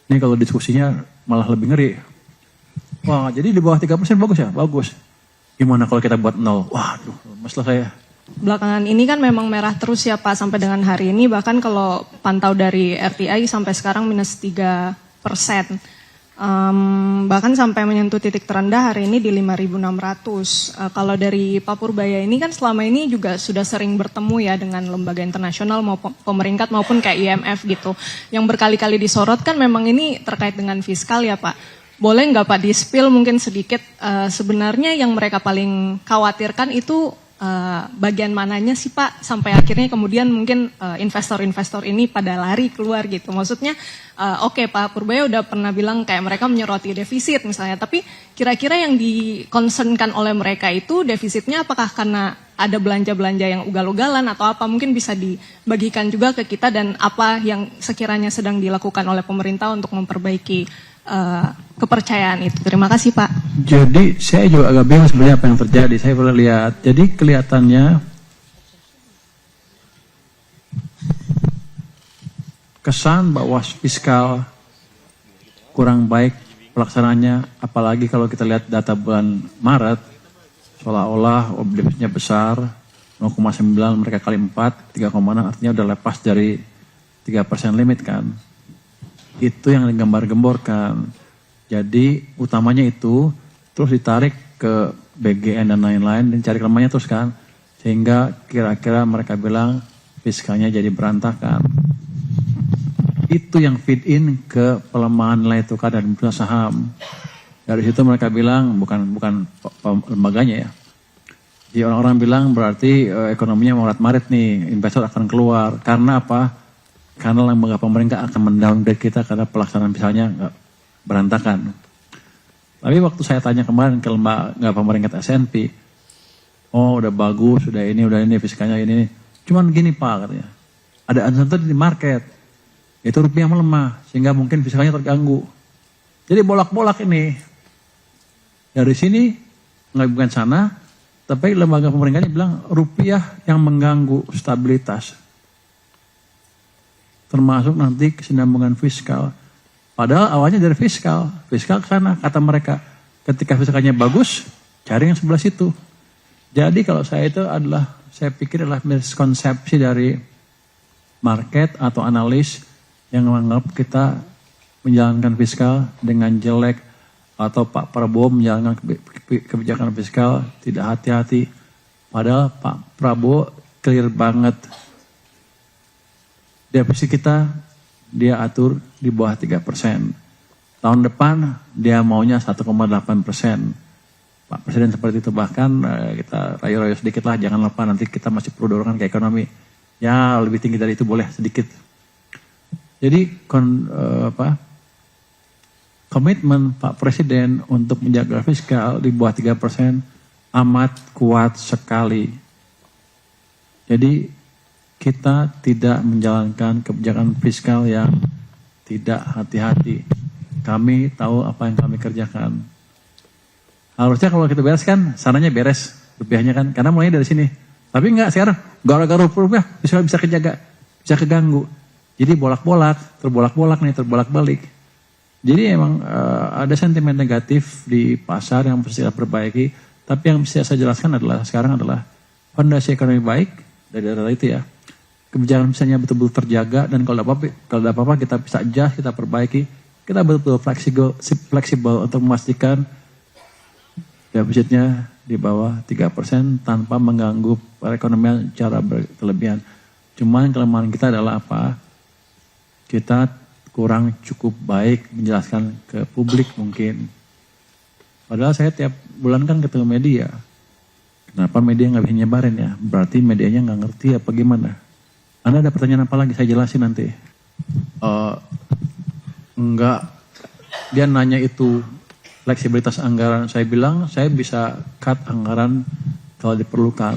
Ini kalau diskusinya malah lebih ngeri. Wah, jadi di bawah 3% bagus ya? Bagus. Gimana kalau kita buat 0? Waduh, masalah saya. Belakangan ini kan memang merah terus ya Pak sampai dengan hari ini. Bahkan kalau pantau dari RTI sampai sekarang minus 3%. Bahkan sampai menyentuh titik terendah hari ini di 5.600. Kalau dari Pak Purbaya ini kan selama ini juga sudah sering bertemu ya dengan lembaga internasional maupun pemerintah maupun kayak IMF gitu. Yang berkali-kali disorot kan memang ini terkait dengan fiskal ya Pak. Boleh nggak Pak di-spill mungkin sedikit sebenarnya yang mereka paling khawatirkan itu bagian mananya sih Pak sampai akhirnya kemudian mungkin investor-investor ini pada lari keluar gitu. Maksudnya oke, Pak Purbaya udah pernah bilang kayak mereka menyoroti defisit misalnya, tapi kira-kira yang di-concernkan oleh mereka itu defisitnya apakah karena ada belanja-belanja yang ugal-ugalan atau apa, mungkin bisa dibagikan juga ke kita dan apa yang sekiranya sedang dilakukan oleh pemerintah untuk memperbaiki kepercayaan itu. Terima kasih Pak. Jadi saya juga agak bingung sebenarnya apa yang terjadi. Saya pernah lihat. Jadi kelihatannya kesan bahwa fiskal kurang baik pelaksanaannya. Apalagi kalau kita lihat data bulan Maret, seolah-olah defisitnya besar, 0,9 mereka kali 4, 3,6 artinya udah lepas dari 3% limit kan. Itu yang digambar-gemborkan. Jadi utamanya itu terus ditarik ke BGN dan lain-lain dan cari kelemahannya terus kan. Sehingga kira-kira mereka bilang fiskalnya jadi berantakan. Itu yang feed in ke pelemahan nilai tukar dan bursa saham. Dari situ mereka bilang bukan lembaganya ya. Jadi orang-orang bilang berarti ekonominya maret-maret nih, investor akan keluar. Karena apa? Karena lembaga pemerintah akan mendowngrade kita karena pelaksanaan misalnya nggak berantakan. Tapi waktu saya tanya kemarin ke lembaga pemerintah S&P, oh udah bagus, udah ini fiskalnya ini. Cuman gini Pak katanya, ada uncertainty di market, itu rupiah melemah sehingga mungkin fiskalnya terganggu. Jadi bolak-bolak ini dari sini nggak bukan sana, tapi lembaga pemerintahnya bilang rupiah yang mengganggu stabilitas. Termasuk nanti kesinambungan fiskal. Padahal awalnya dari fiskal ke sana kata mereka. Ketika fiskalnya bagus, cari yang sebelah situ. Jadi kalau saya itu adalah, saya pikir adalah miskonsepsi dari market atau analis yang menganggap kita menjalankan fiskal dengan jelek atau Pak Prabowo menjalankan kebijakan fiskal tidak hati-hati. Padahal Pak Prabowo clear banget. Defisit kita dia atur di bawah 3%. Tahun depan dia maunya 1,8%. Pak Presiden seperti itu, bahkan kita rayu-rayu sedikit lah, jangan lupa nanti kita masih perlu dorongan ke ekonomi. Ya lebih tinggi dari itu boleh sedikit. Jadi komitmen Pak Presiden untuk menjaga fiskal di bawah 3% amat kuat sekali. Jadi kita tidak menjalankan kebijakan fiskal yang tidak hati-hati. Kami tahu apa yang kami kerjakan. Harusnya kalau kita bereskan, sananya beres rupiahnya kan, karena mulainya dari sini. Tapi enggak, sekarang gara-gara rupiah bisa kejaga, bisa keganggu. Jadi terbolak-bolak terbolak-balik. Jadi emang ada sentimen negatif di pasar yang mesti kita perbaiki. Tapi yang bisa saya jelaskan adalah sekarang adalah fondasi ekonomi baik dari data itu ya. Kebijakan misalnya betul-betul terjaga dan kalau ada apa-apa kita bisa adjust, kita perbaiki. Kita betul-betul fleksibel untuk memastikan defisitnya di bawah 3% tanpa mengganggu perekonomian secara berkelebihan. Cuman kelemahan kita adalah apa? Kita kurang cukup baik menjelaskan ke publik mungkin. Padahal saya tiap bulan kan ketemu media. Kenapa media nggak bisa nyebarin ya? Berarti medianya nggak ngerti apa gimana? Anda ada pertanyaan apa lagi? Saya jelasin nanti. Enggak. Dia nanya itu fleksibilitas anggaran. Saya bilang saya bisa cut anggaran kalau diperlukan.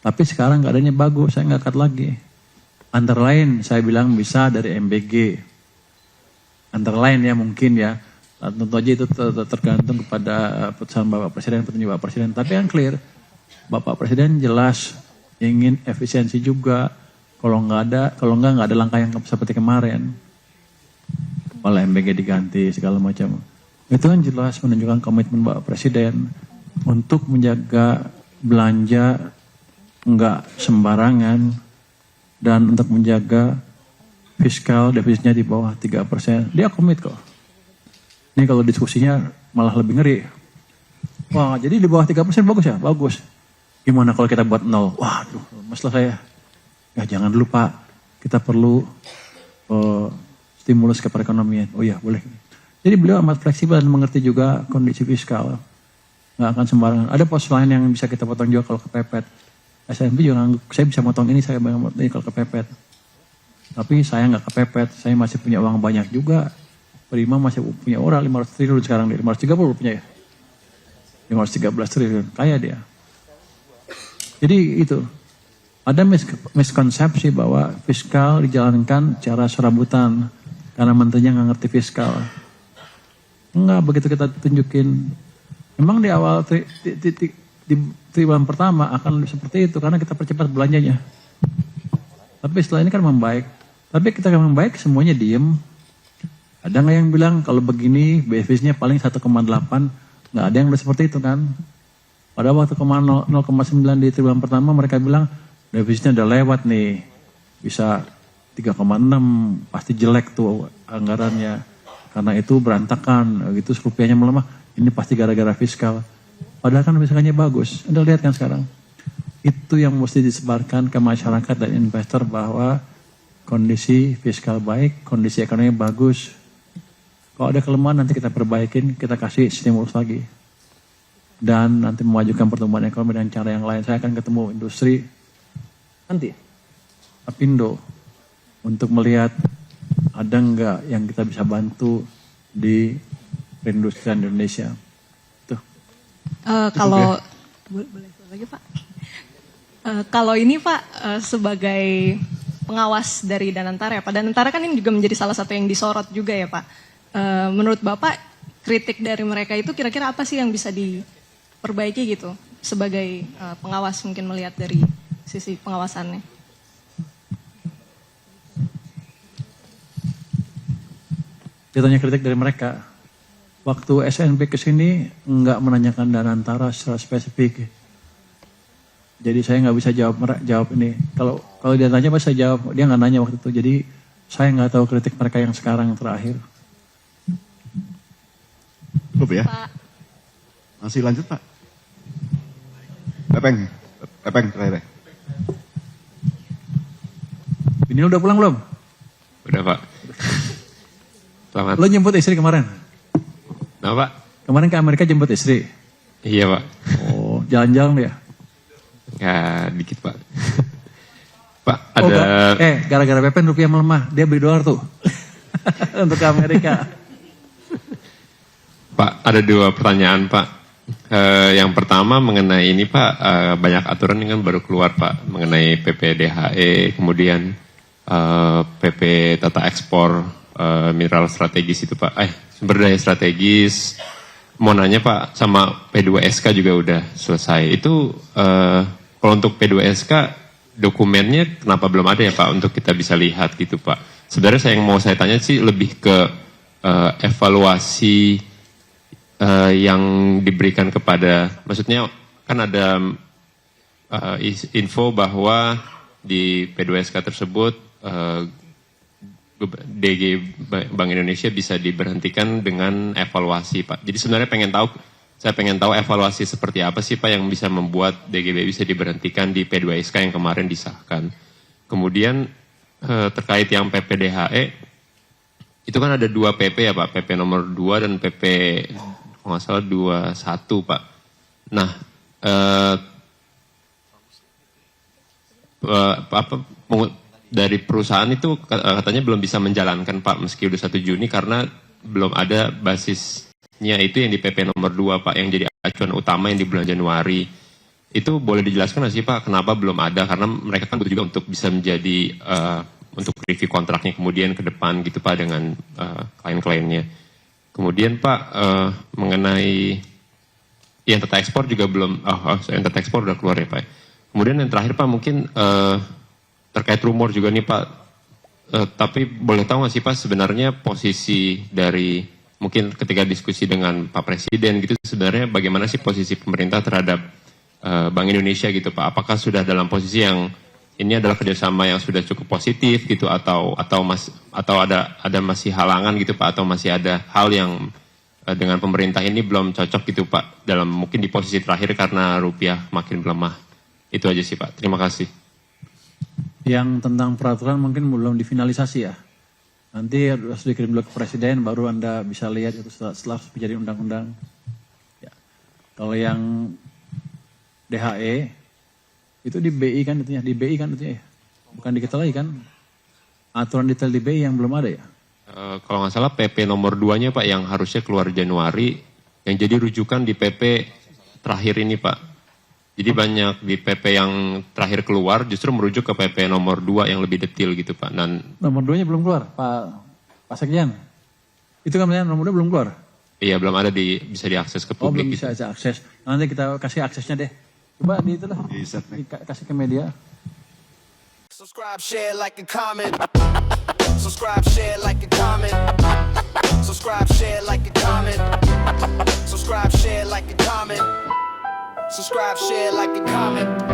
Tapi sekarang keadaannya bagus, saya nggak cut lagi. Antara lain saya bilang bisa dari MBG. Antara lain ya mungkin ya. Tentu aja itu tergantung kepada putusan Bapak Presiden, petunjuk Bapak Presiden. Tapi yang clear, Bapak Presiden jelas ingin efisiensi juga. Kalau nggak ada langkah yang seperti kemarin. kepala MBG diganti segala macam. Itu kan jelas menunjukkan komitmen Bapak Presiden untuk menjaga belanja enggak sembarangan dan untuk menjaga fiskal defisitnya di bawah 3%. Dia komit kok. Ini kalau diskusinya malah lebih ngeri. Wah, jadi di bawah 3% bagus ya? Bagus. Gimana kalau kita buat 0? Waduh, masalah saya. Ya jangan dulu Pak, kita perlu stimulus ke perekonomian. Oh iya, boleh. Jadi beliau amat fleksibel dan mengerti juga kondisi fiskal. Nggak akan sembarangan. Ada pos lain yang bisa kita potong juga kalau kepepet. SNB juga saya bisa motong ini, saya motong ini kalau kepepet. Tapi saya nggak kepepet, saya masih punya uang banyak juga. Prima masih punya orang 500 triliun sekarang, 530 punya ya. 513 triliun, kaya dia. Jadi itu, ada miskonsepsi bahwa fiskal dijalankan cara serabutan karena menterinya nggak ngerti fiskal. Enggak, begitu kita tunjukin. Memang di awal di triwulan pertama akan seperti itu karena kita percepat belanjanya. Tapi setelah ini kan membaik. Tapi kita akan membaik semuanya diem. Ada nggak yang bilang kalau begini BFIS-nya paling 1,8? Nggak ada yang udah seperti itu kan. Pada waktu 0,9 di triwulan pertama mereka bilang BFIS-nya udah lewat nih. Bisa 3,6 pasti jelek tuh anggarannya. Karena itu berantakan, gitu rupiahnya melemah. Ini pasti gara-gara fiskal. Padahal kan fiskalnya bagus. Anda lihat kan sekarang. Itu yang mesti disebarkan ke masyarakat dan investor bahwa kondisi fiskal baik, kondisi ekonomi bagus. Kalau ada kelemahan nanti kita perbaikin, kita kasih stimulus lagi. Dan nanti memajukan pertumbuhan ekonomi dengan cara yang lain. Saya akan ketemu industri nanti, Apindo, untuk melihat ada nggak yang kita bisa bantu di perindustrian Indonesia. Kalau boleh lagi Pak. Kalau ini Pak sebagai pengawas dari Danantara ya Pak. Danantara kan ini juga menjadi salah satu yang disorot juga ya Pak. Menurut Bapak kritik dari mereka itu kira-kira apa sih yang bisa diperbaiki gitu sebagai pengawas mungkin melihat dari sisi pengawasannya? Ditanya kritik dari mereka. Waktu SNB kesini nggak menanyakan Danantara secara spesifik. Jadi saya nggak bisa jawab ini. Kalau dia tanya pasti saya jawab. Dia nggak nanya waktu itu. Jadi saya nggak tahu kritik mereka yang sekarang yang terakhir. Cukup ya? Pak. Masih lanjut Pak? Pepeng terakhir. Ini udah pulang belum? Udah Pak. Selamat. Lo jemput istri kemarin? Nah Pak? Kemarin ke Amerika jemput istri? Iya Pak. Oh, jalan-jalan ya? Ya dikit Pak. Pak Oh, ada... gara-gara Pepen rupiah melemah, dia beli dolar tuh. Untuk ke Amerika. Pak, ada 2 pertanyaan Pak. Yang pertama mengenai ini Pak, banyak aturan yang kan baru keluar Pak. Mengenai PPDHE, kemudian PP Tata Ekspor mineral strategis itu Pak. Sumber daya strategis. Mau nanya Pak, sama P2SK juga udah selesai. Itu kalau untuk P2SK dokumennya kenapa belum ada ya Pak untuk kita bisa lihat gitu Pak. Sebenarnya yang mau saya tanya sih lebih ke evaluasi yang diberikan kepada, maksudnya kan ada info bahwa di P2SK tersebut DG Bank Indonesia bisa diberhentikan dengan evaluasi Pak. Jadi sebenarnya saya pengen tahu evaluasi seperti apa sih Pak yang bisa membuat DGB bisa diberhentikan di P2SK yang kemarin disahkan. Kemudian terkait yang PPDHE, itu kan ada 2 PP ya Pak, PP nomor 2 dan PP kalau nggak salah 21 Pak. Nah, dari perusahaan itu katanya belum bisa menjalankan Pak meski udah 1 Juni karena belum ada basisnya itu yang di PP nomor 2 Pak yang jadi acuan utama yang di bulan Januari. Itu boleh dijelaskan nggak sih Pak kenapa belum ada? Karena mereka kan butuh juga untuk bisa menjadi untuk review kontraknya kemudian ke depan gitu Pak dengan klien-kliennya. Kemudian Pak mengenai yang tata ekspor juga belum, yang tata ekspor udah keluar ya Pak. Kemudian yang terakhir Pak mungkin terkait rumor juga nih Pak, Tapi boleh tahu nggak sih Pak sebenarnya posisi dari mungkin ketika diskusi dengan Pak Presiden gitu sebenarnya bagaimana sih posisi pemerintah terhadap Bank Indonesia gitu Pak? Apakah sudah dalam posisi yang ini adalah kerjasama yang sudah cukup positif gitu atau ada masih halangan gitu Pak atau masih ada hal yang dengan pemerintah ini belum cocok gitu Pak dalam mungkin di posisi terakhir karena rupiah makin melemah. Itu aja sih Pak. Terima kasih. Yang tentang peraturan mungkin belum difinalisasi ya. Nanti harus dikirim dulu ke Presiden, baru Anda bisa lihat itu setelah menjadi undang-undang. Ya. Kalau yang DHE, itu di BI kan itunya, ya. Bukan di kita lagi kan. Aturan detail di BI yang belum ada ya. Kalau nggak salah PP nomor 2-nya Pak yang harusnya keluar Januari, yang jadi rujukan di PP terakhir ini Pak. Jadi banyak di PP yang terakhir keluar justru merujuk ke PP nomor 2 yang lebih detail gitu Pak. Dan nomor 2-nya belum keluar, Pak Sekjen. Itu kan nomor 2 belum keluar. Iya belum ada bisa diakses ke publik. Belum bisa akses. Nanti kita kasih aksesnya deh. Coba di itulah, kasih ke media. Subscribe, share, like, and comment. Subscribe, share, like, and comment. Subscribe, share, like, and comment. Subscribe, share, like, and comment. Subscribe, share, like, and comment.